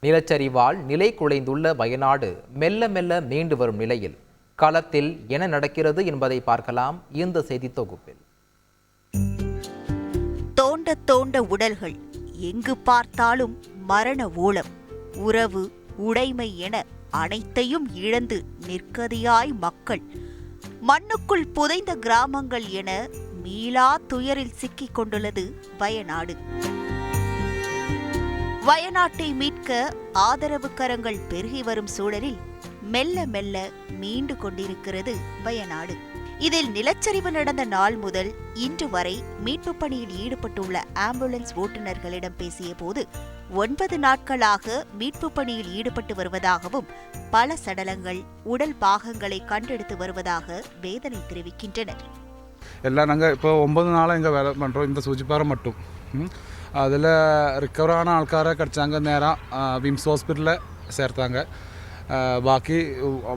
நிலச்சரிவால் நிலை குலைந்துள்ள வயநாடு மெல்ல மெல்ல மீண்டு வரும் நிலையில் களத்தில் என்ன நடக்கிறது என்பதை பார்க்கலாம் இந்த செய்தி தொகுப்பில். தோண்ட தோண்ட உடல்கள், எங்கு பார்த்தாலும் மரண ஓலம், உறவு உடைமை என அனைத்தையும் இழந்து நிற்கதியாய் மக்கள், மண்ணுக்குள் புதைந்த கிராமங்கள் என மீளா துயரில் சிக்கிக் கொண்டுள்ளது வயநாடு. வயநாட்டை மீட்க ஆதரவு கரங்கள் பெருகி வரும் சூழலில் மெல்ல மெல்ல மீண்டு கொண்டிருக்கிறது வயநாடு. இதில் நிலச்சரிவு நடந்த நாள் முதல் இன்று வரை மீட்பு பணியில் ஈடுபட்டுள்ள ஆம்புலன்ஸ் ஓட்டுநர்களிடம் பேசிய போது 9 நாட்களாக மீட்பு பணியில் ஈடுபட்டு வருவதாகவும் பல சடலங்கள் உடல் பாகங்களை கண்டெடுத்து வருவதாக வேதனை தெரிவிக்கின்றனர். எல்லாம் நாங்கள் இப்போ 9 நாளாக எங்கள் வேலை பண்ணுறோம். இந்த சூச்சிப்பாறை மட்டும் அதில் ரிக்கவரான ஆൾക്കാരെ கிடச்சாங்க, நேராக விம்ஸ் ஹாஸ்பிட்டலில் சேர்த்தாங்க. பாக்கி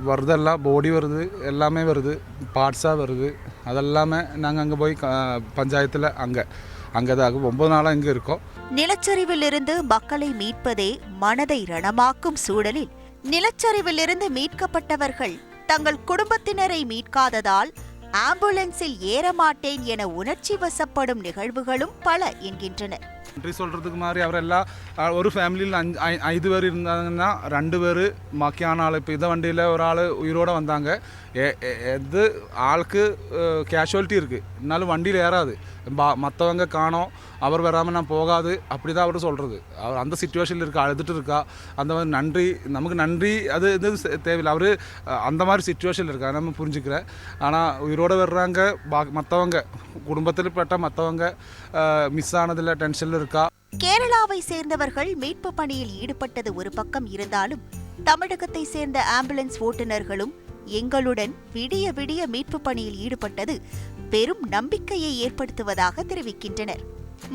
வருதெல்லாம் பாடி வருது, எல்லாமே வருது, பார்ட்ஸாக வருது. அதெல்லாமே நாங்கள் அங்கே போய் பஞ்சாயத்தில் அங்கே தான் 9 நாளாக இங்கே இருக்கோம். நிலச்சரிவிலிருந்து மக்களை மீட்பதே மனதை ரணமாக்கும் சூழலில் நிலச்சரிவிலிருந்து மீட்கப்பட்டவர்கள் தங்கள் குடும்பத்தினரை மீட்காததால் ஆம்புலன்ஸில் ஏறமாட்டேன் என உணர்ச்சி வசப்படும் நிகழ்வுகளும் பல என்கின்றனர். நன்றி சொல்கிறதுக்கு மாதிரி அவரெல்லாம் ஒரு ஃபேமிலியில் 5 பேர் இருந்தாங்கன்னா 2 பேர் பாக்கியான ஆள். இப்போ இந்த வண்டியில் ஒரு ஆள் உயிரோடு வந்தாங்க. எது ஆளுக்கு கேஷுவாலிட்டி இருக்குது, இருந்தாலும் வண்டியில் ஏறாது. மற்றவங்க காணோம், அவர் வராமல் நான் போகாது, அப்படி தான் அவர் சொல்கிறது. அவர் அந்த சிச்சுவேஷனில் இருக்கா, அழுதுட்டு இருக்கா. அந்த மாதிரி நன்றி, நமக்கு நன்றி அது இது தேவையில்லை. அவர் அந்த மாதிரி சிச்சுவேஷனில் இருக்கா, நம்ம புரிஞ்சுக்கிறேன். ஆனால் உயிரோடு வர்றாங்க, மற்றவங்க குடும்பத்தில் பட்ட மற்றவங்க மிஸ் ஆனதில் டென்ஷனில் இருக்கா. கேரளாவை சேர்ந்தவர்கள் மீட்பு பணியில் ஈடுபட்டது ஒரு பக்கம் இருந்தாலும் தமிழகத்தை சேர்ந்த ஆம்புலன்ஸ் ஓட்டுநர்களும் எங்களுடன் விடிய விடிய மீட்பு பணியில் ஈடுபட்டது பெரும் நம்பிக்கையை ஏற்படுத்துவதாக தெரிவிக்கின்றனர்.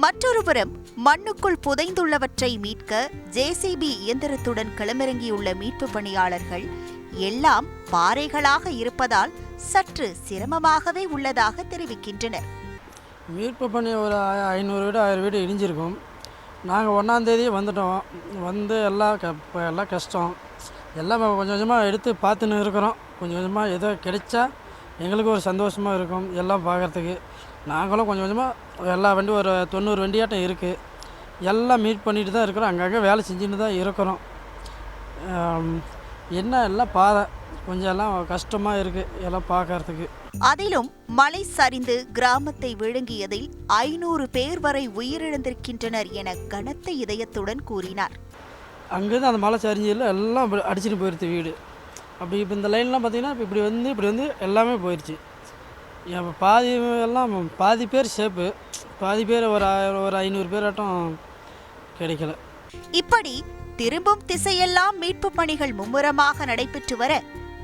மற்றொருபுறம் மண்ணுக்குள் புதைந்துள்ளவற்றை மீட்க ஜேசிபி இயந்திரத்துடன் களமிறங்கியுள்ள மீட்பு பணியாளர்கள் எல்லாம் பாறைகளாக இருப்பதால் சற்று சிரமமாகவே உள்ளதாக தெரிவிக்கின்றனர். மீட்பு பண்ணி ஒரு 500 வீடு 1000 வீடு இடிஞ்சிருக்கும். நாங்கள் 1ஆம் தேதி வந்துட்டோம். வந்து எல்லாம் கஷ்டம், எல்லாம் கொஞ்சம் கொஞ்சமாக எடுத்து பார்த்துன்னு இருக்கிறோம். கொஞ்சம் கொஞ்சமாக ஏதோ கிடைச்சா எங்களுக்கு ஒரு சந்தோஷமாக இருக்கும் எல்லாம் பார்க்குறதுக்கு. நாங்களும் கொஞ்சம் கொஞ்சமாக எல்லா வண்டி ஒரு 90 வண்டியாட்டம் இருக்குது, எல்லாம் மீட் பண்ணிட்டு தான் இருக்கிறோம். அங்கங்கே வேலை செஞ்சுட்டு தான் இருக்கிறோம். என்ன எல்லாம் பாதை கொஞ்சம் எல்லாம் கஷ்டமாக இருக்குது எல்லாம் பார்க்கறதுக்கு. அதிலும் மழை சரிந்து கிராமத்தை விழுங்கியதில் 500 பேர் வரை உயிரிழந்திருக்கின்றனர் என கனத்த இதயத்துடன் கூறினார். அங்கேருந்து அந்த மழை சரிஞ்சதில் எல்லாம் அடிச்சுட்டு போயிடுச்சு வீடு. அப்படி இப்போ இந்த லைன்லாம் பார்த்திங்கன்னா இப்படி வந்து எல்லாமே போயிடுச்சு. பாதி பேர் சேப்பு, பாதி பேர் ஒரு 500 பேராட்டம் கிடைக்கல. இப்படி திரும்பும் திசையெல்லாம் மீட்பு பணிகள் மும்முரமாக நடைபெற்று வர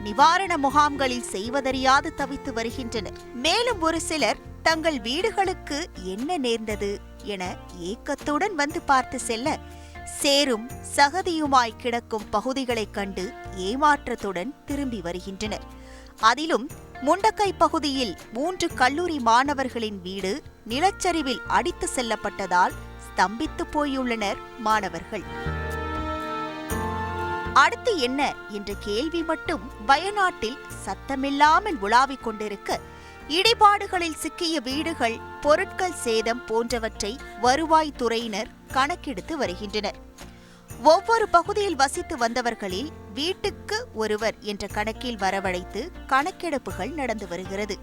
நிவாரண முகாம்களில் செய்வதறியாது தவித்து வருகின்றனர். மேலும் ஒரு சிலர் தங்கள் வீடுகளுக்கு என்ன நேர்ந்தது என ஏக்கத்துடன் வந்து பார்த்து செல்ல சேரும் சகதியுமாய் கிடக்கும் பகுதிகளைக் கண்டு ஏமாற்றத்துடன் திரும்பி வருகின்றனர். அதிலும் முண்டக்கை பகுதியில் 3 கல்லூரி மாணவர்களின் வீடு நிலச்சரிவில் அடித்து செல்லப்பட்டதால் ஸ்தம்பித்து போயுள்ளனர் மாணவர்கள். அடுத்து என்ன என்ற கேள்வி மட்டும் வயநாட்டில் சத்தமில்லாமல் உலாவிக் கொண்டிருக்க, இடிபாடுகளில் சிக்கிய வீடுகள், பொருட்கள் சேதம் போன்றவற்றை வருவாய்த்துறையினர் கணக்கெடுத்து வருகின்றனர். ஒவ்வொரு பகுதியில் வசித்து வந்தவர்களில் வீட்டுக்கு ஒருவர் என்ற கணக்கில் வரவழைத்து கணக்கெடுப்புகள் நடந்து வருகிறது.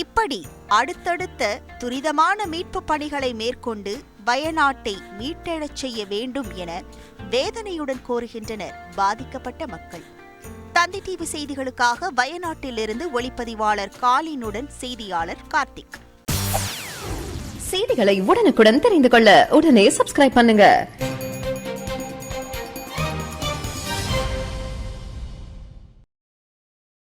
இப்படி அடுத்தடுத்த துரிதமான மீட்பு பணிகளை மேற்கொண்டு வயநாட்டை மீட்டெழச் செய்ய வேண்டும் என வேதனையுடன் கோருகின்றனர் பாதிக்கப்பட்ட மக்கள். தந்தி டிவி செய்திகளுக்காக வயநாட்டிலிருந்து ஒளிப்பதிவாளர் காலினுடன் செய்தியாளர் கார்த்திக். செய்திகளை உடனுக்குடன் தெரிந்து கொள்ள உடனே சப்ஸ்கிரைப் பண்ணுங்க.